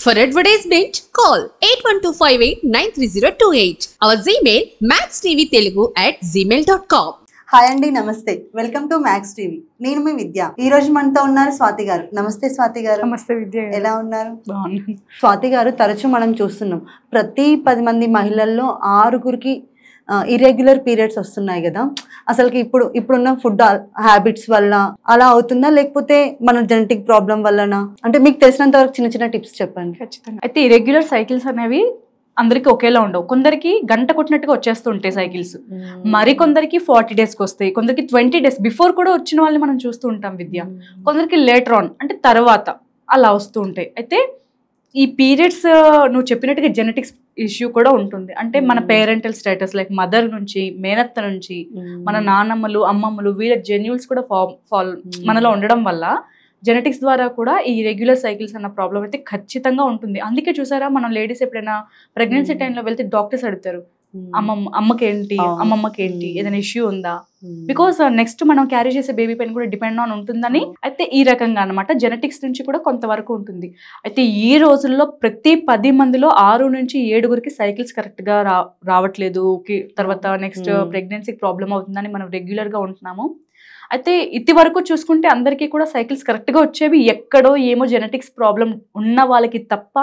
For advertisement, call 8125893028. Our Gmail maxtvtelugu@gmail.com. Hi అండి, నమస్తే. Welcome to max TV. నేను మీ విద్య. ఈ రోజు మనతో ఉన్నారు స్వాతి గారు. నమస్తే స్వాతి గారు. నమస్తే విద్య. ఎలా ఉన్నారు? స్వాతి గారు, తరచూ మనం చూస్తున్నాం ప్రతి 10 మంది మహిళల్లో 6గురికి ఇర్రెగ్యులర్ పీరియడ్స్ వస్తున్నాయి కదా. అసలుకి ఇప్పుడున్న ఫుడ్ హ్యాబిట్స్ వల్ల అలా అవుతుందా, లేకపోతే మన జెనెటిక్ ప్రాబ్లం వల్లనా? అంటే మీకు తెలిసినంత వరకు చిన్న చిన్న టిప్స్ చెప్పండి. ఖచ్చితంగా. అయితే ఇర్రెగ్యులర్ సైకిల్స్ అనేవి అందరికి ఒకేలా ఉండవు. కొందరికి గంట కొట్టినట్టుగా వచ్చేస్తుంటాయి సైకిల్స్, మరి కొందరికి 40 డేస్కి వస్తాయి, కొందరికి 20 డేస్ బిఫోర్ కూడా వచ్చిన వాళ్ళని మనం చూస్తూ ఉంటాం విద్య. కొందరికి లేటర్ ఆన్ అంటే తర్వాత అలా వస్తూ ఉంటాయి. అయితే ఈ పీరియడ్స్ నువ్వు చెప్పినట్టుగా జెనెటిక్స్ ఇష్యూ కూడా ఉంటుంది. అంటే మన పేరెంటల్ స్టేటస్ లైక్ మదర్ నుంచి, మేనత్త నుంచి, మన నాన్నమ్మలు, అమ్మమ్మలు, వీళ్ళ జెన్యూల్స్ కూడా మనలో ఉండడం వల్ల జెనెటిక్స్ ద్వారా కూడా ఈ రెగ్యులర్ సైకిల్స్ అన్న ప్రాబ్లం అయితే ఖచ్చితంగా ఉంటుంది. అందుకే చూసారా, మనం లేడీస్ ఎప్పుడైనా ప్రెగ్నెన్సీ టైంలో వెళ్తే డాక్టర్స్ అడుగుతారు, అమ్మకేంటి, అమ్మమ్మకేంటి, ఏదైనా ఇష్యూ ఉందా? బికాస్ నెక్స్ట్ మనం క్యారీ చేసే బేబీ పైన కూడా డిపెండ్ ఆన్ ఉంటుందని. అయితే ఈ రకంగా అనమాట జెనెటిక్స్ నుంచి కూడా కొంతవరకు ఉంటుంది. అయితే ఈ రోజుల్లో ప్రతి 10 మందిలో 6 నుంచి 7గురికి సైకిల్స్ కరెక్ట్గా రావట్లేదు. తర్వాత నెక్స్ట్ ప్రెగ్నెన్సీకి ప్రాబ్లం అవుతుందని మనం రెగ్యులర్గా ఉంటున్నాము. అయితే ఇది వరకు చూసుకుంటే అందరికీ కూడా సైకిల్స్ కరెక్ట్గా వచ్చేవి, ఎక్కడో ఏమో జెనెటిక్స్ ప్రాబ్లం ఉన్న వాళ్ళకి తప్ప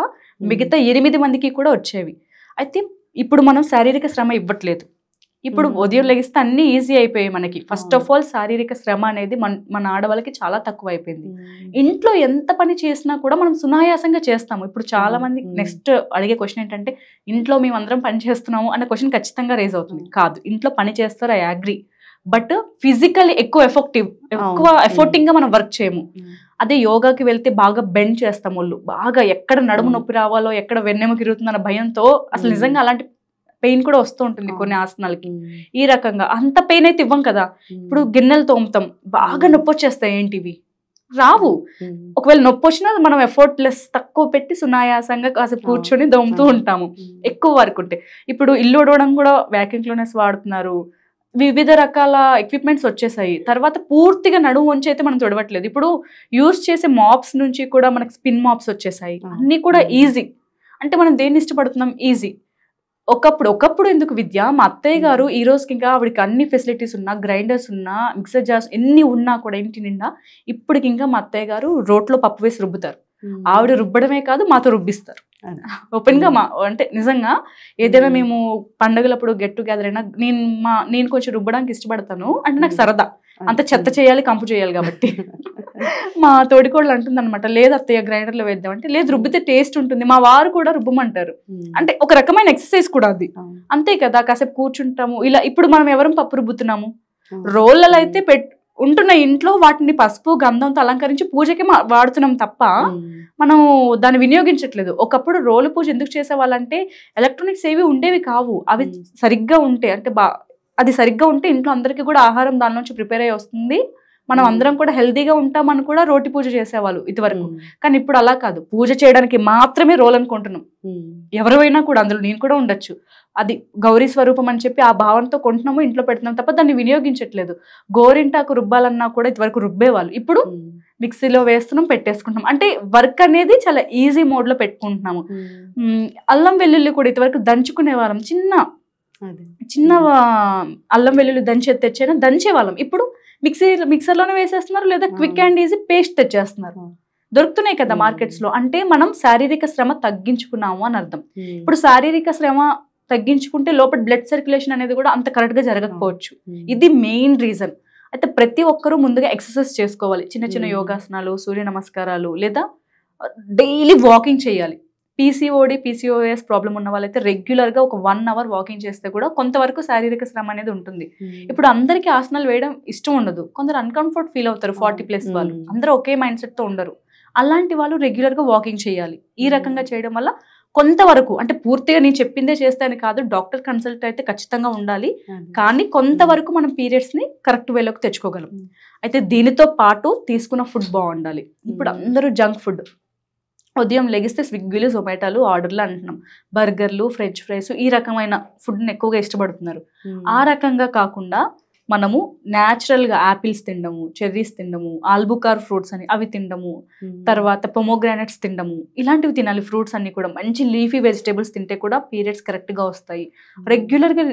మిగతా 8 మందికి కూడా వచ్చేవి. అయితే ఇప్పుడు మనం శారీరక శ్రమ ఇవ్వట్లేదు. ఇప్పుడు ఉదయం లెగిస్తే అన్నీ ఈజీ అయిపోయాయి మనకి. ఫస్ట్ ఆఫ్ ఆల్ శారీరక శ్రమ అనేది మన ఆడవాళ్ళకి చాలా తక్కువ అయిపోయింది. ఇంట్లో ఎంత పని చేసినా కూడా మనం సునాయాసంగా చేస్తాము. ఇప్పుడు చాలా మంది నెక్స్ట్ అడిగే క్వశ్చన్ ఏంటంటే, ఇంట్లో మేము అందరం పని చేస్తున్నాము అన్న క్వశ్చన్ ఖచ్చితంగా రేజ్ అవుతుంది. కాదు, ఇంట్లో పని చేస్తారు, ఐ అగ్రీ, బట్ ఫిజికల్లీ ఎక్కువ ఎఫర్టింగ్ గా మనం వర్క్ చేయము. అదే యోగాకి వెళ్తే బాగా బెండ్ చేస్తాం, ఒళ్ళు బాగా ఎక్కడ నడుము నొప్పి రావాలో, ఎక్కడ వెన్నెముక తిరుగుతుందన్న భయంతో అసలు నిజంగా అలాంటి పెయిన్ కూడా వస్తూ ఉంటుంది కొన్ని ఆసనాలకి. ఈ రకంగా అంత పెయిన్ అయితే ఇవ్వం కదా. ఇప్పుడు గిన్నెలు తోముతాం, బాగా నొప్పి వచ్చేస్తాయి, ఏంటివి రావు. ఒకవేళ నొప్పి వచ్చినా మనం ఎఫర్ట్లెస్ తక్కువ పెట్టి సునాయాసంగా కాసేపు కూర్చొని దోముతూ ఉంటాము ఎక్కువ వర్క్ ఉంటే. ఇప్పుడు ఇల్లు ఉడవడం కూడా వ్యాక్యూమ్ క్లీనర్స్ వాడుతున్నారు, వివిధ రకాల ఎక్విప్మెంట్స్ వచ్చేసాయి. తర్వాత పూర్తిగా నడుము వంచి అయితే మనం తొడవట్లేదు. ఇప్పుడు యూజ్ చేసే మాప్స్ నుంచి కూడా మనకి స్పిన్ మాప్స్ వచ్చేసాయి. అన్నీ కూడా ఈజీ. అంటే మనం దేన్ని ఇష్టపడుతున్నాం? ఈజీ. ఒకప్పుడు ఎందుకు విద్య, మా అత్తయ్య గారు ఈ రోజుకి ఇంకా ఆవిడకి అన్ని ఫెసిలిటీస్ ఉన్నా, గ్రైండర్స్ ఉన్నా, మిక్సర్ జార్స్ ఎన్ని ఉన్నా కూడా ఇంటి నిండా, ఇప్పటికి ఇంకా మా అత్తయ్య గారు రోట్లో పప్పు వేసి రుబ్బుతారు. ఆవిడ రుబ్బడమే కాదు, మాతో రుబ్బిస్తారు ఓపెన్ గా. అంటే నిజంగా ఏదైనా మేము పండుగలప్పుడు గెట్ టుగెదర్ అయినా నేను కొంచెం రుబ్బడానికి ఇష్టపడతాను. అంటే నాకు సరదా, అంత చెత్త చేయాలి, కంపు చేయాలి కాబట్టి. మా తోడికోళ్ళు అంటుంది అనమాట, లేదు అత్తయ్య గ్రైండర్లో వేద్దాం అంటే, లేదు రుబ్బితే టేస్ట్ ఉంటుంది, మా వారు కూడా రుబ్బమంటారు. అంటే ఒక రకమైన ఎక్సర్సైజ్ కూడా అది. అంతే కదా, కాసేపు కూర్చుంటాము ఇలా. ఇప్పుడు మనం ఎవరం పప్పు రుబ్బుతున్నాము, రోళ్ళలో అయితే ఉంటున్న ఇంట్లో వాటిని పసుపు గంధంతో అలంకరించి పూజకి వాడుతున్నాం తప్ప మనం దాన్ని వినియోగించట్లేదు. ఒకప్పుడు రోలు పూజ ఎందుకు చేసేవాళ్ళంటే, ఎలక్ట్రానిక్స్ ఏవి ఉండేవి కావు. అవి సరిగ్గా ఉంటే, అంటే అది సరిగ్గా ఉంటే ఇంట్లో అందరికీ కూడా ఆహారం దాని నుంచి ప్రిపేర్ అయ్యి వస్తుంది, మనం అందరం కూడా హెల్దీగా ఉంటామని కూడా రోటి పూజ చేసేవాళ్ళు ఇదివరకు. కానీ ఇప్పుడు అలా కాదు, పూజ చేయడానికి మాత్రమే రోల్ అనుకుంటున్నాం. ఎవరైనా కూడా, అందులో నేను కూడా ఉండొచ్చు, అది గౌరీ స్వరూపం అని చెప్పి ఆ భావంతో కొంటున్నాము, ఇంట్లో పెడుతున్నాం తప్ప దాన్ని వినియోగించట్లేదు. గోరింటాకు రుబ్బాలన్నా కూడా ఇదివరకు రుబ్బేవాళ్ళు, ఇప్పుడు మిక్సీలో వేస్తున్నాం, పెట్టేసుకుంటున్నాం. అంటే వర్క్ అనేది చాలా ఈజీ మోడ్ లో పెట్టుకుంటున్నాము. అల్లం వెల్లుల్లి కూడా ఇదివరకు దంచుకునే వాళ్ళం, చిన్న అల్లం వెల్లుల్లి తెచ్చైనా దంచేవాళ్ళం. ఇప్పుడు మిక్సర్లోనే వేసేస్తున్నారు, లేదా క్విక్ అండ్ ఈజీ పేస్ట్ తెచ్చేస్తున్నారు. దొరుకుతున్నాయి కదా మార్కెట్స్ లో. అంటే మనం శారీరక శ్రమ తగ్గించుకున్నాము అని అర్థం. ఇప్పుడు శారీరక శ్రమ తగ్గించుకుంటే లోపల బ్లడ్ సర్క్యులేషన్ అనేది కూడా అంత కరెక్ట్ గా జరగకపోవచ్చు. ఇది మెయిన్ రీజన్. అయితే ప్రతి ఒక్కరూ ముందుగా ఎక్సర్సైజ్ చేసుకోవాలి, చిన్న చిన్న యోగాసనాలు, సూర్య నమస్కారాలు, లేదా డైలీ వాకింగ్ చేయాలి. పీసీఓఎస్ ప్రాబ్లం ఉన్న వాళ్ళైతే రెగ్యులర్ గా ఒక 1 అవర్ వాకింగ్ చేస్తే కూడా కొంతవరకు శారీరక శ్రమ అనేది ఉంటుంది. ఇప్పుడు అందరికీ ఆసనాలు వేయడం ఇష్టం ఉండదు, కొందరు అన్కంఫర్ట్ ఫీల్ అవుతారు. 40+ వాళ్ళు అందరూ ఒకే మైండ్ సెట్ తో ఉండరు. అలాంటి వాళ్ళు రెగ్యులర్ గా వాకింగ్ చేయాలి. ఈ రకంగా చేయడం వల్ల కొంతవరకు, అంటే పూర్తిగా నేను చెప్పిందే చేస్తే అని కాదు, డాక్టర్ కన్సల్ట్ అయితే ఖచ్చితంగా ఉండాలి, కానీ కొంతవరకు మనం పీరియడ్స్ ని కరెక్ట్ వేలోకి తెచ్చుకోగలం. అయితే దీనితో పాటు తీసుకున్న ఫుడ్ బాగుండాలి. ఇప్పుడు అందరూ జంక్ ఫుడ్, ఉదయం లెగిస్తే స్విగ్గీలు, జొమాటోలు ఆర్డర్లు అంటున్నాం, బర్గర్లు, ఫ్రెంచ్ ఫ్రైస్, ఈ రకమైన ఫుడ్ని ఎక్కువగా ఇష్టపడుతున్నారు. ఆ రకంగా కాకుండా మనము న్యాచురల్గా యాపిల్స్ తినడము, చెర్రీస్ తినడము, ఆల్బుకార్ ఫ్రూట్స్ అని అవి తినడము, తర్వాత పొమోగ్రానైట్స్ తినడము, ఇలాంటివి తినాలి. ఫ్రూట్స్ అన్ని కూడా మంచి లీఫీ వెజిటేబుల్స్ తింటే కూడా పీరియడ్స్ కరెక్ట్గా వస్తాయి. రెగ్యులర్గా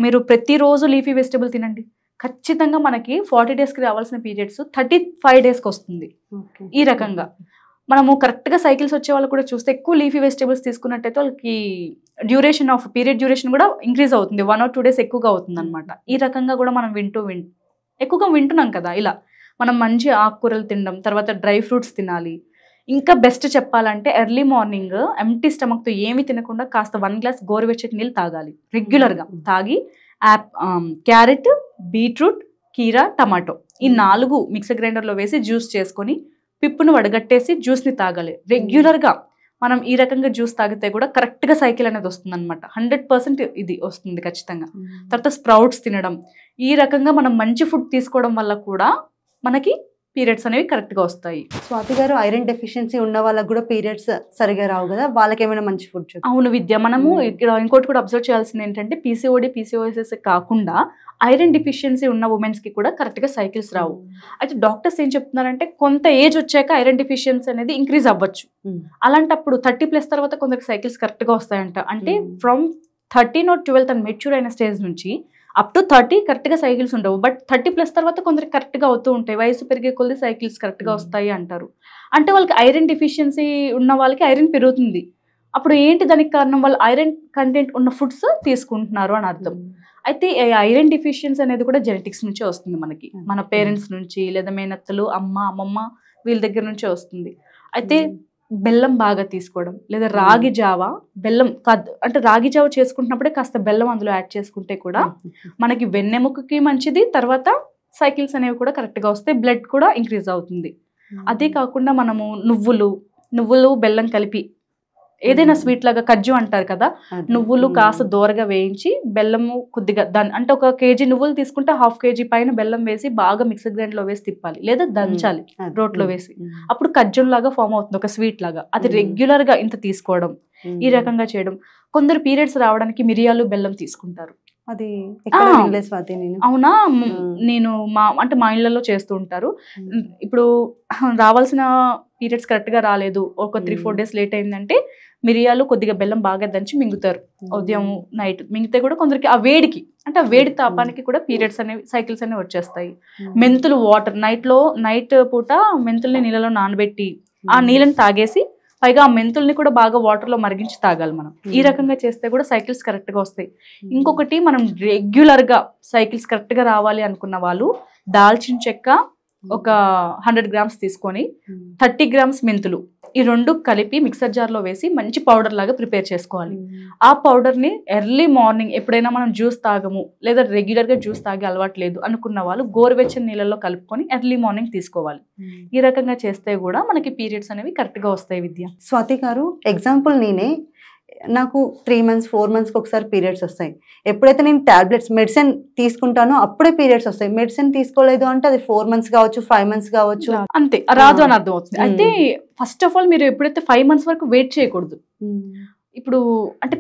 మీరు ప్రతిరోజు లీఫీ వెజిటేబుల్ తినండి, ఖచ్చితంగా మనకి 40 డేస్కి రావాల్సిన పీరియడ్స్ 35 డేస్కి వస్తుంది. ఈ రకంగా మనము కరెక్ట్గా సైకిల్స్ వచ్చే వాళ్ళు కూడా చూస్తే ఎక్కువ లీఫీ వెజిటేబుల్స్ తీసుకున్నట్టయితే వాళ్ళకి డ్యూరేషన్ ఆఫ్ పీరియడ్ డ్యూరేషన్ కూడా ఇంక్రీజ్ అవుతుంది, 1 or 2 days ఎక్కువగా అవుతుంది అనమాట. ఈ రకంగా కూడా మనం ఎక్కువగా వింటున్నాం కదా. ఇలా మనం మంచి ఆకుకూరలు తినడం, తర్వాత డ్రై ఫ్రూట్స్ తినాలి. ఇంకా బెస్ట్ చెప్పాలంటే ఎర్లీ మార్నింగ్ ఎంటీ స్టమక్తో ఏమి తినకుండా కాస్త 1 glass గోరువెచ్చటి నీళ్ళు తాగాలి రెగ్యులర్గా. తాగి క్యారెట్, బీట్రూట్, కీరా, టమాటో ఈ 4 మిక్సర్ గ్రైండర్లో వేసి జ్యూస్ చేసుకొని పిప్పును వడగట్టేసి జ్యూస్ని తాగాలి రెగ్యులర్గా. మనం ఈ రకంగా జ్యూస్ తాగితే కూడా కరెక్ట్గా సైకిల్ అనేది వస్తుంది అనమాట. 100% ఇది వస్తుంది ఖచ్చితంగా. తర్వాత స్ప్రౌట్స్ తినడం, ఈ రకంగా మనం మంచి ఫుడ్ తీసుకోవడం వల్ల కూడా మనకి పీరియడ్స్ అనేవి కరెక్ట్గా వస్తాయి. స్వాతి గారు, ఐరన్ డెఫిషియన్సీ ఉన్న వాళ్ళకి కూడా పీరియడ్స్ సరిగా రావు కదా, వాళ్ళకి ఏమైనా మంచి ఫుడ్? అవును విద్య, మనము ఇక్కడ ఇంకోటి కూడా అబ్జర్వ్ చేయాల్సింది ఏంటంటే PCOS కాకుండా ఐరన్ డెఫిషియన్సీ ఉన్న ఉమెన్స్కి కూడా కరెక్ట్గా సైకిల్స్ రావు. అయితే డాక్టర్స్ ఏం చెప్తున్నారంటే కొంత ఏజ్ వచ్చాక ఐరన్ డెఫిషియన్సీ అనేది ఇంక్రీజ్ అవ్వచ్చు. అలాంటప్పుడు 30+ తర్వాత కొందరికి సైకిల్స్ కరెక్ట్గా వస్తాయంట. అంటే ఫ్రమ్ 13 or 12 అని మెచ్యూర్ అయిన స్టేజ్ నుంచి అప్ టు 30 కరెక్ట్గా సైకిల్స్ ఉండవు. బట్ 30+ తర్వాత కొందరికి కరెక్ట్గా అవుతూ ఉంటాయి. వయసు పెరిగే కొద్ది సైకిల్స్ కరెక్ట్గా వస్తాయి అంటారు. అంటే వాళ్ళకి ఐరన్ డెఫిషియన్సీ ఉన్న వాళ్ళకి ఐరన్ పెరుగుతుంది. అప్పుడు ఏంటి దానికి కారణం? వాళ్ళు ఐరన్ కంటెంట్ ఉన్న ఫుడ్స్ తీసుకుంటున్నారు అని అర్థం. అయితే ఐరన్ డెఫిషియన్సీ అనేది కూడా జెనెటిక్స్ నుంచే వస్తుంది మనకి, మన పేరెంట్స్ నుంచి లేదా మేనత్తలు, అమ్మమ్మ వీళ్ళ దగ్గర నుంచే వస్తుంది. అయితే బెల్లం బాగా తీసుకోవడం, లేదా రాగి జావ, బెల్లం అంటే రాగి జావ చేసుకుంటున్నప్పుడే కాస్త బెల్లం అందులో యాడ్ చేసుకుంటే కూడా మనకి వెన్నెముకకి మంచిది. తర్వాత సైకిల్స్ అనేవి కూడా కరెక్ట్గా వస్తాయి, బ్లడ్ కూడా ఇంక్రీజ్ అవుతుంది. అదే కాకుండా మనము నువ్వులు బెల్లం కలిపి ఏదైనా స్వీట్ లాగా, కజ్జు అంటారు కదా, నువ్వులు కాస్త దోరగా వేయించి బెల్లము కొద్దిగా అంటే 1 kg నువ్వులు తీసుకుంటే 1/2 kg పైన బెల్లం వేసి బాగా మిక్సర్ గ్రైండర్లో వేసి తిప్పాలి, లేదా దంచాలి రోట్లో వేసి. అప్పుడు కజ్జం లాగా ఫామ్ అవుతుంది, ఒక స్వీట్ లాగా. అది రెగ్యులర్గా ఇంత తీసుకోవడం, ఈ రకంగా చేయడం. కొందరు పీరియడ్స్ రావడానికి మిరియాలు, బెల్లం తీసుకుంటారు. అది అవునా? నేను మా ఇళ్లలో చేస్తూ ఉంటారు. ఇప్పుడు రావాల్సిన పీరియడ్స్ కరెక్ట్గా రాలేదు, ఒక 3-4 days లేట్ అయిందంటే మిరియాలు కొద్దిగా బెల్లం బాగా దంచి మింగుతారు ఉదయం నైట్. మింగితే కూడా కొందరికి ఆ వేడికి, అంటే ఆ వేడి తాపానికి కూడా పీరియడ్స్ అనేవి, సైకిల్స్ అనేవి వచ్చేస్తాయి. మెంతులు వాటర్, నైట్ పూట మెంతుల్ని నీళ్ళలో నానబెట్టి ఆ నీళ్ళని తాగేసి పైగా ఆ మెంతుల్ని కూడా బాగా వాటర్లో మరిగించి తాగాలి మనం. ఈ రకంగా చేస్తే కూడా సైకిల్స్ కరెక్ట్గా వస్తాయి. ఇంకొకటి, మనం రెగ్యులర్గా సైకిల్స్ కరెక్ట్గా రావాలి అనుకున్న వాళ్ళు దాల్చిన చెక్క ఒక 100 grams తీసుకొని 30 grams మెంతులు, ఈ 2 కలిపి మిక్సర్ జార్లో వేసి మంచి పౌడర్ లాగా ప్రిపేర్ చేసుకోవాలి. ఆ పౌడర్ని ఎర్లీ మార్నింగ్ ఎప్పుడైనా మనం జ్యూస్ తాగము, లేదా రెగ్యులర్గా జ్యూస్ తాగే అలవాటు లేదు అనుకున్న వాళ్ళు గోరువెచ్చని నీళ్ళలో కలుపుకొని ఎర్లీ మార్నింగ్ తీసుకోవాలి. ఈ రకంగా చేస్తే కూడా మనకి పీరియడ్స్ అనేవి కరెక్ట్గా వస్తాయి. విద్య, స్వాతి గారు, ఎగ్జాంపుల్ నాకు 3 months 4 monthsకి ఒకసారి పీరియడ్స్ వస్తాయి. ఎప్పుడైతే నేను టాబ్లెట్స్ మెడిసిన్ తీసుకుంటానో అప్పుడే పీరియడ్స్ వస్తాయి. మెడిసిన్ తీసుకోలేదు అంటే అది 4 months కావచ్చు, 5 months కావచ్చు, అంతే రాదు అని అర్థం అవుతుంది. అయితే ఫస్ట్ ఆఫ్ ఆల్ మీరు ఎప్పుడైతే 5 months వరకు వెయిట్ చేయకూడదు. ఇప్పుడు అంటే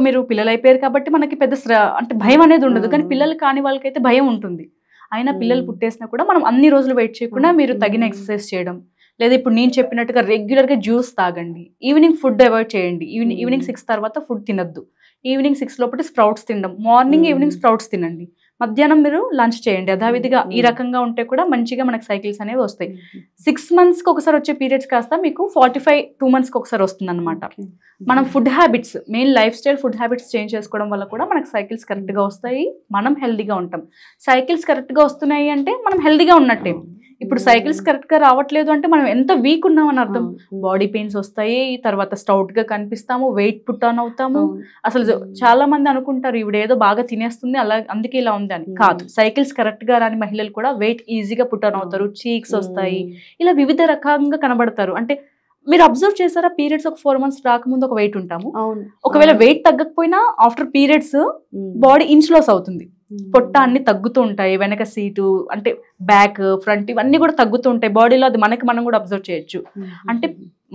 మీరు పిల్లలు అయిపోయారు కాబట్టి మనకి పెద్ద అంటే భయం అనేది ఉండదు, కానీ పిల్లలు కాని వాళ్ళకైతే భయం ఉంటుంది. అయినా పిల్లలు పుట్టేసినా కూడా మనం అన్ని రోజులు వెయిట్ చేయకుండా మీరు తగిన ఎక్సర్సైజ్ చేయడం, లేదా ఇప్పుడు నేను చెప్పినట్టుగా రెగ్యులర్గా జ్యూస్ తాగండి, ఈవినింగ్ ఫుడ్ అవాయిడ్ చేయండి. ఈవినింగ్ 6 తర్వాత ఫుడ్ తినద్దు. ఈవినింగ్ 6 లోపల స్ప్రౌట్స్ తినడం, మార్నింగ్ ఈవినింగ్ స్ప్రౌట్స్ తినండి, మధ్యాహ్నం మీరు లంచ్ చేయండి. యథావిధిగా ఈ రకంగా ఉంటే కూడా మంచిగా మనకు సైకిల్స్ అనేవి వస్తాయి. 6 monthsకి ఒకసారి వచ్చే పీరియడ్స్ కాస్త మీకు 2 monthsకి ఒకసారి వస్తుంది అనమాట. మనం food habits, main life style food habits change చేసుకోవడం వల్ల కూడా మనకు సైకిల్స్ కరెక్ట్గా వస్తాయి, మనం హెల్దీగా ఉంటాం. సైకిల్స్ కరెక్ట్గా వస్తున్నాయి అంటే మనం హెల్దీగా ఉన్నట్టే. ఇప్పుడు సైకిల్స్ కరెక్ట్గా రావట్లేదు అంటే మనం ఎంత వీక్ ఉన్నామని అర్థం. బాడీ పెయిన్స్ వస్తాయి, తర్వాత స్టౌట్గా కనిపిస్తాము, వెయిట్ పుట్ ఆన్ అవుతాము. అసలు చాలా మంది అనుకుంటారు ఈవిడేదో బాగా తినేస్తుంది అలా అందుకే ఇలా ఉంది అని. కాదు, సైకిల్స్ కరెక్ట్గా రాని మహిళలు కూడా వెయిట్ ఈజీగా పుట్ ఆన్ అవుతారు, చీక్స్ వస్తాయి, ఇలా వివిధ రకంగా కనబడతారు. అంటే మీరు అబ్జర్వ్ చేశారా, పీరియడ్స్ ఒక 4 months రాకముందు ఒక వెయిట్ ఉంటాము, ఒకవేళ వెయిట్ తగ్గకపోయినా after periods body inch loss అవుతుంది, పొట్ట అన్ని తగ్గుతూ ఉంటాయి, వెనక సీటు అంటే బ్యాక్ ఫ్రంట్ ఇవన్నీ కూడా తగ్గుతూ ఉంటాయి బాడీలో. అది మనం కూడా అబ్జర్వ్ చేయొచ్చు. అంటే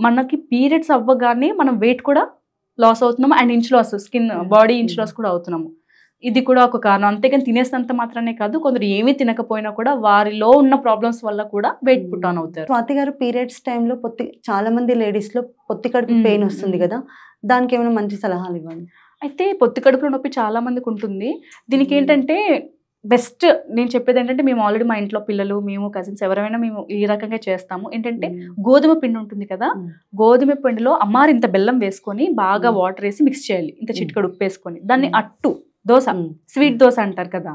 మనకి పీరియడ్స్ అవ్వగానే మనం వెయిట్ కూడా లాస్ అవుతున్నాము, and inch loss, skin body inch loss కూడా అవుతున్నాము. ఇది కూడా ఒక కారణం. అంతేగాని తినేసినంత మాత్రమే కాదు, కొందరు ఏమీ తినకపోయినా కూడా వారిలో ఉన్న ప్రాబ్లమ్స్ వల్ల కూడా వెయిట్ పుట్ ఆన్ అవుతారు. స్వాతి గారు, పీరియడ్స్ టైంలో చాలా మంది లేడీస్ లో పొత్తి కడుపు పెయిన్ వస్తుంది కదా, దానికి ఏమైనా మంచి సలహాలు ఇవ్వండి. అయితే పొత్తి కడుపులో నొప్పి చాలా మందికి ఉంటుంది. దీనికి ఏంటంటే బెస్ట్ నేను చెప్పేది ఏంటంటే, మేము ఆల్రెడీ మా ఇంట్లో పిల్లలు, మేము కజిన్స్ ఎవరైనా మేము ఈ రకంగా చేస్తాము. ఏంటంటే గోధుమ పిండి ఉంటుంది కదా, గోధుమ పిండిలో ఇంత బెల్లం వేసుకొని బాగా వాటర్ వేసి మిక్స్ చేయాలి. ఇంత చిటికెడు ఉప్పు వేసుకొని దాన్ని అట్టు దోశ, స్వీట్ దోశ అంటారు కదా,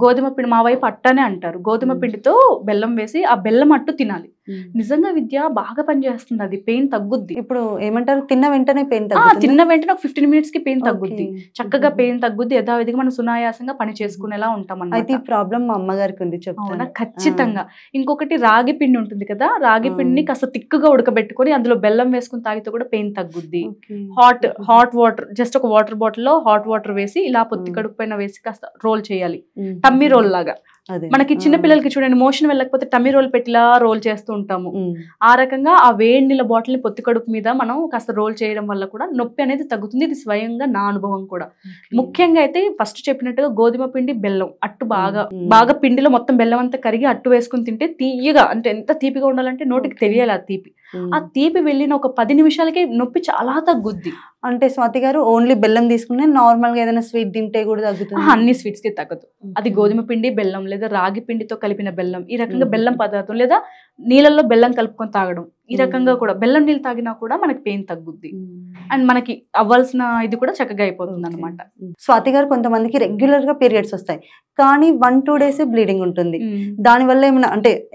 గోధుమ పిండి మా వైపు అట్టనే అంటారు. గోధుమ పిండితో బెల్లం వేసి ఆ బెల్లం అట్టు తినాలి. నిజంగా విద్య బాగా పనిచేస్తుంది, అది పెయిన్ తగ్గుద్ది. ఇప్పుడు ఏమంటారు, తిన్న వెంటనే పెయిన్ తిన్న వెంటనే ఒక 15 minutes కి పెయిన్ తగ్గుద్ది, చక్కగా పెయిన్ తగ్గుద్ది. యథావిధిగా మనం సునాయాసంగా పని చేసుకునేలా ఉంటాం అన్నమాట. అయితే ఈ ప్రాబ్లం మా అమ్మగారికి ఉంది, చెప్తాను. ఖచ్చితంగా. ఇంకొకటి రాగి పిండి ఉంటుంది కదా, రాగి పిండిని కాస్త తిక్కుగా ఉడకబెట్టుకొని అందులో బెల్లం వేసుకుని తాగితే కూడా పెయిన్ తగ్గుద్ది. హాట్ వాటర్, జస్ట్ ఒక వాటర్ బాటిల్ లో హాట్ వాటర్ వేసి ఇలా పొత్తి కడుపు పైన వేసి కాస్త రోల్ చేయాలి, టమ్మీ రోల్ లాగా. మనకి చిన్న పిల్లలకి చూడండి, మోషన్ వెళ్ళకపోతే టమ్మీ రోల్ పెట్టిలా రోల్ చేస్తూ ఉంటాము. ఆ రకంగా ఆ వేడి నీళ్ళ బాటిల్ ని పొత్తి కడుపు మీద మనం కాస్త రోల్ చేయడం వల్ల కూడా నొప్పి అనేది తగ్గుతుంది. ఇది స్వయంగా నా అనుభవం కూడా. ముఖ్యంగా అయితే ఫస్ట్ చెప్పినట్టుగా గోధుమ పిండి, బెల్లం అట్టు బాగా పిండిలో మొత్తం బెల్లం అంతా కరిగి అట్టు వేసుకుని తింటే తీయగా, అంటే ఎంత తీపిగా ఉండాలంటే నోటికి తెలియాలి ఆ తీపి. ఆ తీపి వెళ్ళిన ఒక 10 నిమిషాలకి నొప్పి చాలా తగ్గుద్ది. అంటే స్వాతి గారు, ఓన్లీ బెల్లం తీసుకునే నార్మల్ గా ఏదైనా స్వీట్ తింటే కూడా తగ్గుతుంది? అన్ని స్వీట్స్ కి తగ్గదు. అది గోధుమ పిండి, బెల్లం లేదా రాగి పిండితో కలిపిన బెల్లం, ఈ రకంగా బెల్లం పదార్థం లేదా నీళ్ళల్లో బెల్లం కలుపుకొని తాగడం, ఈ రకంగా కూడా బెల్లం నీళ్ళు తాగినా కూడా మనకి పెయిన్ తగ్గుద్ది. అండ్ మనకి అవ్వాల్సిన ఇది కూడా చక్కగా అయిపోతుంది అనమాట. స్వాతి గారు, కొంతమందికి రెగ్యులర్ గా పీరియడ్స్ వస్తాయి కానీ 1-2 days బ్లీడింగ్ ఉంటుంది. దాని వల్ల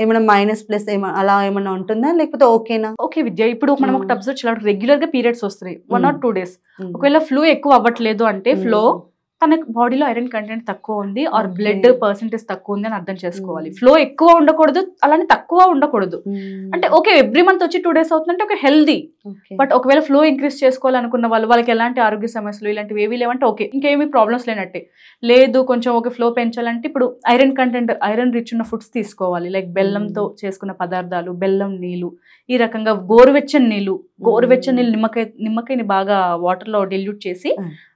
ఏమైనా మైనస్ ప్లస్ అలా ఏమైనా ఉంటుందా, లేకపోతే ఓకేనా? ఓకే విద్య, ఇప్పుడు మనం ఒకటి అబ్జర్వ్ చేయాలి, రెగ్యులర్ గా పీరియడ్స్ వస్తున్నాయి 1 or 2 days. ఒకవేళ ఫ్లో ఎక్కువ అవ్వట్లేదు అంటే ఫ్లో తనకు బాడీలో ఐరన్ కంటెంట్ తక్కువ ఉంది ఆర్ బ్లడ్ పర్సెంటేజ్ తక్కువ ఉంది అని అర్థం చేసుకోవాలి. ఫ్లో ఎక్కువ ఉండకూడదు, అలానే తక్కువ ఉండకూడదు. అంటే ఓకే ఎవ్రీ మంత్ వచ్చి 2 days అవుతుందంటే ఒక హెల్దీ. బట్ ఒకవేళ ఫ్లో ఇంక్రీజ్ చేసుకోవాలనుకున్న వాళ్ళకి ఎలాంటి ఆరోగ్య సమస్యలు ఇలాంటివి ఏవి లేవంటే ఓకే, ఇంకేమీ ప్రాబ్లమ్స్ లేనట్టే. లేదు కొంచెం ఒక ఫ్లో పెంచాలంటే ఇప్పుడు ఐరన్ కంటెంట్, ఐరన్ రిచ్ ఉన్న ఫుడ్స్ తీసుకోవాలి. లైక్ బెల్లంతో చేసుకున్న పదార్థాలు, బెల్లం నీళ్ళు, ఈ రకంగా గోరువెచ్చని నీళ్ళు నిమ్మకాయని బాగా వాటర్ లో డిల్యూట్ చేసి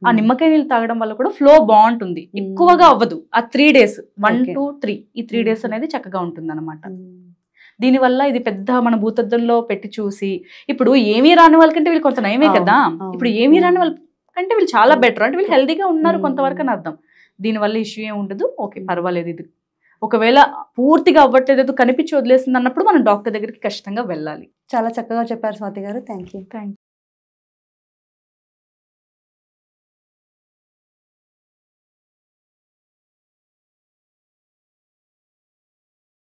ఆ నిమ్మకాయ నీళ్ళు తాగడం వల్ల కూడా ఫ్లో బాగుంటుంది, ఎక్కువగా అవ్వదు. ఆ 3 days 1 to 3 ఈ 3 days అనేది చక్కగా ఉంటుంది అనమాట. దీనివల్ల ఇది పెద్ద మన భూతద్దంలో పెట్టి చూసి, ఇప్పుడు ఏమీ రాని వాళ్ళకంటే వీళ్ళు కొంత నయమే కదా, ఇప్పుడు ఏమీ రాని వాళ్ళ కంటే వీళ్ళు చాలా బెటర్, అంటే వీళ్ళు హెల్దీగా ఉన్నారు కొంతవరకు అని అర్థం. దీనివల్ల ఇష్యూ ఏమి ఉండదు, ఓకే పర్వాలేదు. ఇది ఒకవేళ పూర్తిగా అవ్వట్లేదు, కనిపించి వదిలేస్తుంది అన్నప్పుడు మనం డాక్టర్ దగ్గరికి ఖచ్చితంగా వెళ్ళాలి. చాలా చక్కగా చెప్పారు స్వాతి గారు, థ్యాంక్ యూ.